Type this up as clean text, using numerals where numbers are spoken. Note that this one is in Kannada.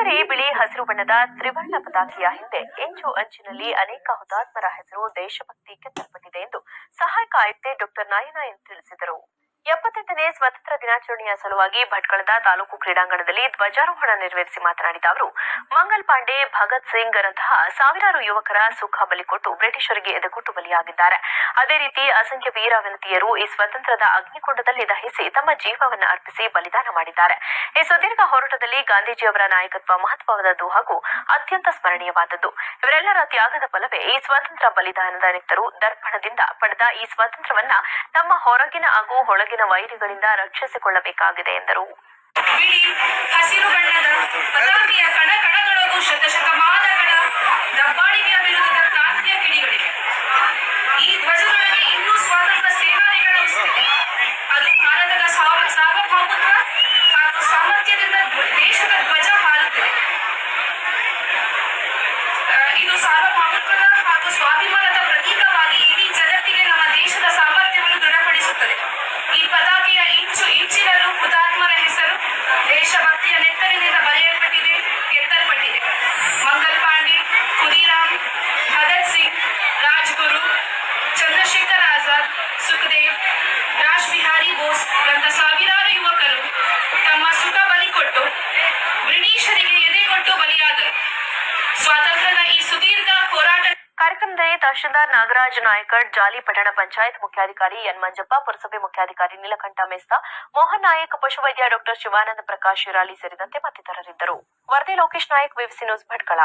ಕೇಸರಿ, ಬಿಳಿ, ಹಸಿರು ಬಣ್ಣದ ತ್ರಿವರ್ಣ ಪತಾಕೆಯ ಹಿಂದೆ ಅಂಚಿನಲ್ಲಿ ಅನೇಕ ಹುತಾತ್ಮರ ಹೆಸರು, ದೇಶಭಕ್ತಿ ಕೆತ್ತಲ್ಪಟ್ಟಿದೆ ಎಂದು ಸಹಾಯಕ ಆಯುಕ್ತೆ ಡಾ ನಾಯನ ತಿಳಿಸಿದರು. 78ನೇ ಸ್ವಾತಂತ್ರ್ಯ ದಿನಾಚರಣೆಯ ಸಲುವಾಗಿ ಭಟ್ಕಳದ ತಾಲೂಕು ಕ್ರೀಡಾಂಗಣದಲ್ಲಿ ಧ್ವಜಾರೋಹಣ ನೆರವೇರಿಸಿ ಮಾತನಾಡಿದ ಅವರು, ಮಂಗಲ್ ಪಾಂಡೆ, ಭಗತ್ ಸಿಂಗ್ ರಂತಹ ಸಾವಿರಾರು ಯುವಕರ ಸುಖ ಬಲಿಕೊಟ್ಟು ಬ್ರಿಟಿಷರಿಗೆ ಎದೆಗುಟ್ಟು ಬಲಿಯಾಗಿದ್ದಾರೆ. ಅದೇ ರೀತಿ ಅಸಂಖ್ಯ ವೀರವನಿತೆಯರು ಈ ಸ್ವಾತಂತ್ರ್ಯದ ಅಗ್ನಿಕುಂಡದಲ್ಲಿ ದಹಿಸಿ ತಮ್ಮ ಜೀವವನ್ನು ಅರ್ಪಿಸಿ ಬಲಿದಾನ ಮಾಡಿದ್ದಾರೆ. ಈ ಸುದೀರ್ಘ ಹೋರಾಟದಲ್ಲಿ ಗಾಂಧೀಜಿಯವರ ನಾಯಕತ್ವ ಮಹತ್ವವಾದದ್ದು ಹಾಗೂ ಅತ್ಯಂತ ಸ್ಮರಣೀಯವಾದದ್ದು. ಇವರೆಲ್ಲರ ತ್ಯಾಗದ ಫಲವೇ ಈ ಸ್ವಾತಂತ್ರ್ಯ ಬಲಿದಾನದ ನಿತ್ತರು ದರ್ಪಣದಿಂದ ಪಡೆದ ಈ ಸ್ವಾತಂತ್ರ್ಯವನ್ನ ನಮ್ಮ ಹೊರಗಿನ ಹಾಗೂ ಒಳಗಿನ ವೈರಿಗಳಿಂದ ರಕ್ಷಿಸಿಕೊಳ್ಳಬೇಕಾಗಿದೆ ಎಂದರು. ಬಿಳಿ ಹಸಿರು ಬಣ್ಣದ ಪತಾಕೆಯ ಕಣಕಣಗಳೂ ಶತಶತಮಾನಗಳ ದಬ್ಬಾಳಿಕೆಯ ವಿರುದ್ಧದ ಕ್ರಾಂತಿಯ ಕಿಡಿಗಳಿವೆ. ಈ ಧ್ವಜದೊಳಗೆ ಇನ್ನೂ ಸ್ವಾತಂತ್ರ್ಯ ಸೇನಾನಿಗಳ ಉಸಿರಿದೆ. ಅದು ಭಾರತದ ಸಾರ್ವಭೌಮತ್ವ ಹಾಗೂ ಸಾಮರ್ಥ್ಯದಿಂದ ದೇಶದ ಧ್ವಜ ಹಾರುತ್ತಿದೆ. ಇದು ಸಾರ್ವಭೌಮತ್ವದ ಹಾಗೂ ಸ್ವಾಭಿಮಾನದ ಪ್ರತೀಕವಾಗಿ ಇಡೀ ಜಗತ್ತಿಗೆ ನಮ್ಮ ದೇಶದ ಸಾಮರ್ಥ್ಯವನ್ನು ದೃಢಪಡಿಸುತ್ತದೆ. ಈ ಪತಾಕೆಯ ಇಂಚಿನಲ್ಲೂ ಹುತಾತ್ಮರ ಹೆಸರು ದೇಶಭಕ್ತಿಯ ನೆತ್ತರಿನಿಂದ ಬರೆಯಲ್ಪಟ್ಟಿದೆ, ಕೆತ್ತಲ್ಪಟ್ಟಿದೆ. ಮಂಗಲ್ ಪಾಂಡೆ, ಖುದೀರಾಮ್, ಭಗತ್ ಸಿಂಗ್, ರಾಜ್ಗುರು, ಚಂದ್ರಶೇಖರ್ ಆಜಾದ್, ಸುಖದೇವ್, ರಾಜ್ ಬಿಹಾರಿ ಬೋಸ್ ರಂತ ಸಾವಿರಾರು ಯುವಕರು ತಮ್ಮ ಸುಖ ಬಲಿಕೊಟ್ಟು ಬ್ರಿಟಿಷರಿಗೆ ಎದೆಗೊಟ್ಟು ಬಲಿಯಾದರು. ಸ್ವಾತಂತ್ರ್ಯದ ಈ ಸುದೀರ್ಘ ಹೋರಾಟ ಕಾರ್ಯಕ್ರಮದಲ್ಲಿ ತಹಶೀಲ್ದಾರ್ ನಾಗರಾಜ್ ನಾಯಕಡ್, ಜಾಲಿ ಪಟ್ಟಣ ಪಂಚಾಯತ್ ಮುಖ್ಯಾಧಿಕಾರಿ ಎನ್ ಮಂಜಪ್ಪ, ಪುರಸಭೆ ಮುಖ್ಯಾಧಿಕಾರಿ ನೀಲಕಂಠ ಮೆಸ್ತಾ, ಮೋಹನ್ ನಾಯಕ್, ಪಶುವೈದ್ಯ ಡಾ ಶಿವಾನಂದ ಪ್ರಕಾಶ್ ಶಿರಾಲಿ ಸೇರಿದಂತೆ ಮತ್ತಿತರರಿದ್ದರು. ವರದಿ ಲೋಕೇಶ್ ನಾಯಕ್, ವಿವಿಸಿ ನ್ಯೂಸ್, ಭಟ್ಕಳ.